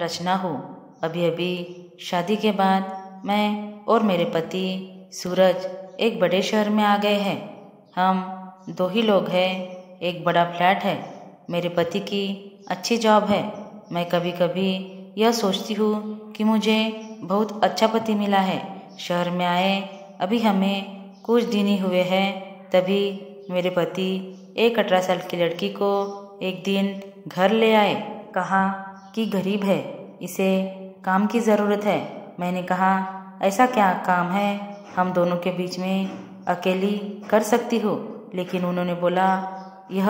रचना हूँ। अभी अभी शादी के बाद मैं और मेरे पति सूरज एक बड़े शहर में आ गए हैं। हम 2 ही लोग हैं। एक बड़ा फ्लैट है। मेरे पति की अच्छी जॉब है। मैं कभी कभी यह सोचती हूँ कि मुझे बहुत अच्छा पति मिला है। शहर में आए अभी हमें कुछ दिन ही हुए हैं, तभी मेरे पति एक 18 साल की लड़की को एक दिन घर ले आए। कहा कि गरीब है, इसे काम की ज़रूरत है। मैंने कहा ऐसा क्या काम है हम दोनों के बीच में अकेली कर सकती हो, लेकिन उन्होंने बोला यह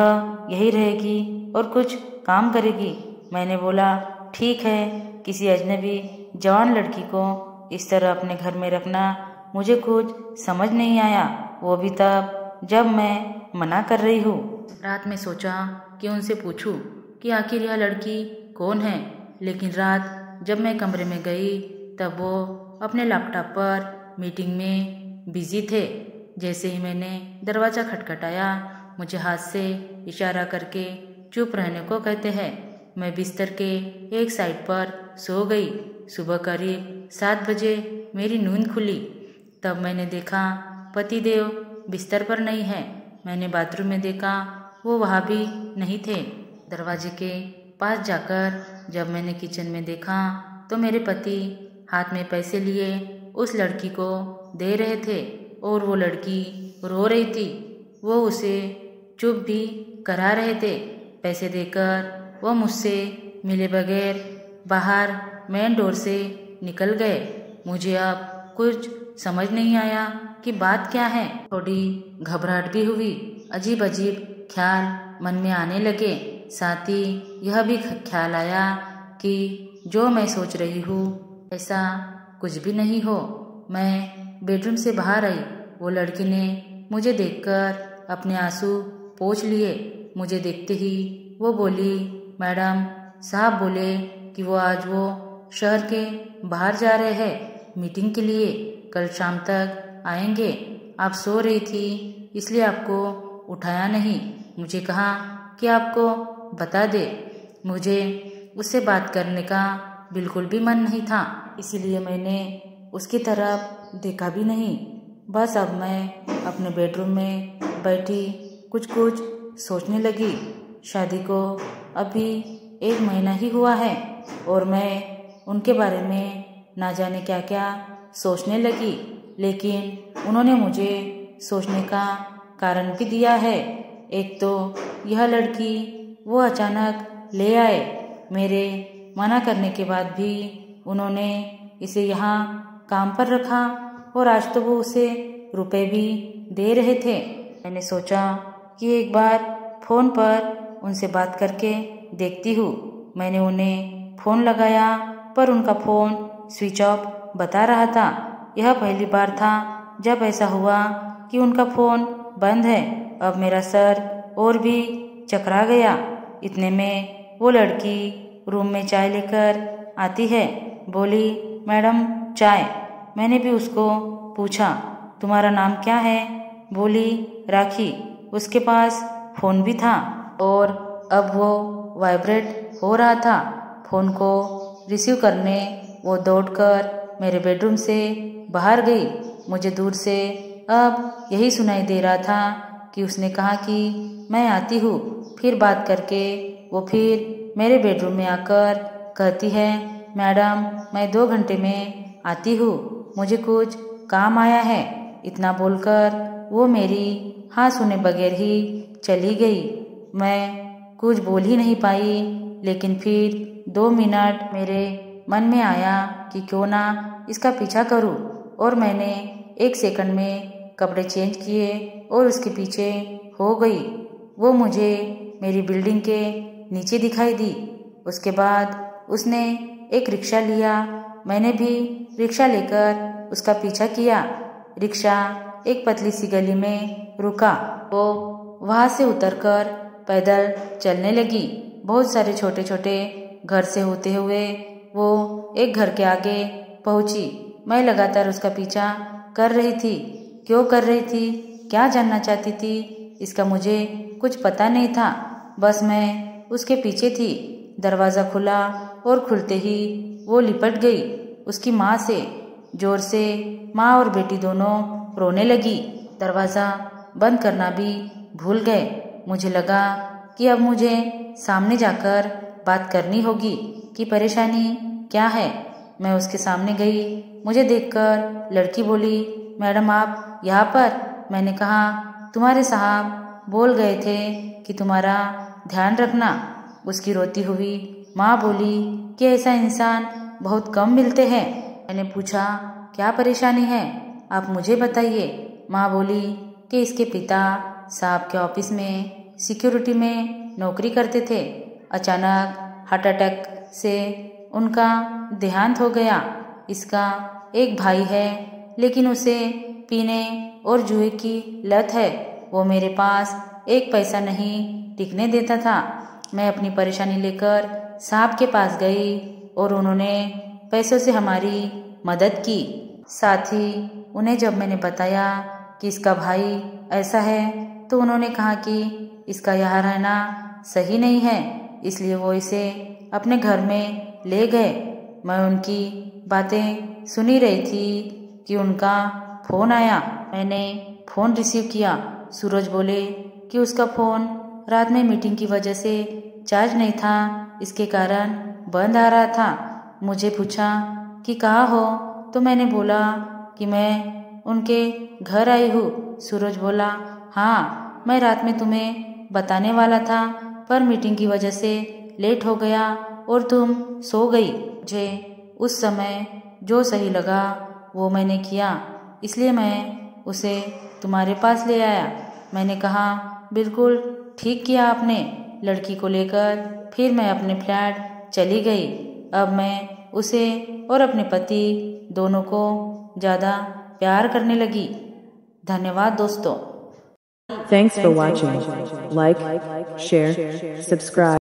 यही रहेगी और कुछ काम करेगी। मैंने बोला ठीक है, किसी अजनबी जवान लड़की को इस तरह अपने घर में रखना मुझे कुछ समझ नहीं आया, वो भी तब जब मैं मना कर रही हूँ। रात में सोचा कि उनसे पूछूं कि आखिर यह लड़की कौन है, लेकिन रात जब मैं कमरे में गई तब वो अपने लैपटॉप पर मीटिंग में बिजी थे। जैसे ही मैंने दरवाज़ा खटखटाया, मुझे हाथ से इशारा करके चुप रहने को कहते हैं। मैं बिस्तर के एक साइड पर सो गई। सुबह करीब 7 बजे मेरी नींद खुली। तब मैंने देखा पतिदेव बिस्तर पर नहीं है। मैंने बाथरूम में देखा, वो वहाँ भी नहीं थे। दरवाजे के पास जाकर जब मैंने किचन में देखा तो मेरे पति हाथ में पैसे लिए उस लड़की को दे रहे थे और वो लड़की रो रही थी। वो उसे चुप भी करा रहे थे। पैसे देकर वो मुझसे मिले बगैर बाहर मेन डोर से निकल गए। मुझे अब कुछ समझ नहीं आया कि बात क्या है। थोड़ी घबराहट भी हुई। अजीब अजीब ख्याल मन में आने लगे। साथ ही यह भी ख्याल आया कि जो मैं सोच रही हूँ ऐसा कुछ भी नहीं हो। मैं बेडरूम से बाहर आई। वो लड़की ने मुझे देखकर अपने आंसू पोंछ लिए। मुझे देखते ही वो बोली, मैडम साहब बोले कि वो आज वो शहर के बाहर जा रहे हैं मीटिंग के लिए, कल शाम तक आएंगे। आप सो रही थी इसलिए आपको उठाया नहीं। मुझे कहा कि आपको बता दे। मुझे उससे बात करने का बिल्कुल भी मन नहीं था, इसीलिए मैंने उसकी तरफ देखा भी नहीं। बस अब मैं अपने बेडरूम में बैठी कुछ कुछ सोचने लगी। शादी को अभी 1 महीना ही हुआ है और मैं उनके बारे में ना जाने क्या क्या सोचने लगी, लेकिन उन्होंने मुझे सोचने का कारण भी दिया है। एक तो यह लड़की वो अचानक ले आए। मेरे मना करने के बाद भी उन्होंने इसे यहाँ काम पर रखा और आज तो वो उसे रुपए भी दे रहे थे। मैंने सोचा कि एक बार फ़ोन पर उनसे बात करके देखती हूँ। मैंने उन्हें फ़ोन लगाया पर उनका फ़ोन स्विच ऑफ बता रहा था। यह पहली बार था जब ऐसा हुआ कि उनका फ़ोन बंद है। अब मेरा सर और भी चकरा गया। इतने में वो लड़की रूम में चाय लेकर आती है। बोली, मैडम चाय। मैंने भी उसको पूछा, तुम्हारा नाम क्या है? बोली, राखी। उसके पास फ़ोन भी था और अब वो वाइब्रेट हो रहा था। फ़ोन को रिसीव करने वो दौड़कर मेरे बेडरूम से बाहर गई। मुझे दूर से अब यही सुनाई दे रहा था कि उसने कहा कि मैं आती हूँ। फिर बात करके वो फिर मेरे बेडरूम में आकर कहती है, मैडम मैं 2 घंटे में आती हूँ, मुझे कुछ काम आया है। इतना बोलकर वो मेरी हाँ सुने बगैर ही चली गई। मैं कुछ बोल ही नहीं पाई, लेकिन फिर 2 मिनट मेरे मन में आया कि क्यों ना इसका पीछा करूं, और मैंने 1 सेकंड में कपड़े चेंज किए और उसके पीछे हो गई। वो मुझे मेरी बिल्डिंग के नीचे दिखाई दी। उसके बाद उसने एक रिक्शा लिया। मैंने भी रिक्शा लेकर उसका पीछा किया। रिक्शा एक पतली सी गली में रुका। वो वहाँ से उतरकर पैदल चलने लगी। बहुत सारे छोटे छोटे घर से होते हुए वो एक घर के आगे पहुंची। मैं लगातार उसका पीछा कर रही थी। क्यों कर रही थी, क्या जानना चाहती थी, इसका मुझे कुछ पता नहीं था। बस मैं उसके पीछे थी। दरवाज़ा खुला और खुलते ही वो लिपट गई उसकी माँ से। जोर से माँ और बेटी दोनों रोने लगी। दरवाज़ा बंद करना भी भूल गए। मुझे लगा कि अब मुझे सामने जाकर बात करनी होगी कि परेशानी क्या है। मैं उसके सामने गई। मुझे देखकर लड़की बोली, मैडम आप यहाँ पर? मैंने कहा, तुम्हारे साहब बोल गए थे कि तुम्हारा ध्यान रखना। उसकी रोती हुई माँ बोली कि ऐसा इंसान बहुत कम मिलते हैं। मैंने पूछा, क्या परेशानी है, आप मुझे बताइए। माँ बोली कि इसके पिता साहब के ऑफिस में सिक्योरिटी में नौकरी करते थे। अचानक हार्ट अटैक से उनका देहांत हो गया। इसका एक भाई है लेकिन उसे पीने और जुए की लत है। वो मेरे पास एक पैसा नहीं टिकने देता था। मैं अपनी परेशानी लेकर साहब के पास गई और उन्होंने पैसों से हमारी मदद की। साथ ही उन्हें जब मैंने बताया कि इसका भाई ऐसा है तो उन्होंने कहा कि इसका यहाँ रहना सही नहीं है, इसलिए वो इसे अपने घर में ले गए। मैं उनकी बातें सुनी रही थी कि उनका फ़ोन आया। मैंने फ़ोन रिसीव किया। सूरज बोले कि उसका फ़ोन रात में मीटिंग की वजह से चार्ज नहीं था, इसके कारण बंद आ रहा था। मुझे पूछा कि कहाँ हो, तो मैंने बोला कि मैं उनके घर आई हूँ। सूरज बोला, हाँ मैं रात में तुम्हें बताने वाला था पर मीटिंग की वजह से लेट हो गया और तुम सो गई। मुझे उस समय जो सही लगा वो मैंने किया, इसलिए मैं उसे तुम्हारे पास ले आया। मैंने कहा, बिल्कुल ठीक किया आपने। लड़की को लेकर फिर मैं अपने फ्लैट चली गई। अब मैं उसे और अपने पति दोनों को ज़्यादा प्यार करने लगी। धन्यवाद दोस्तों। Thanks for watching. Like, share, subscribe.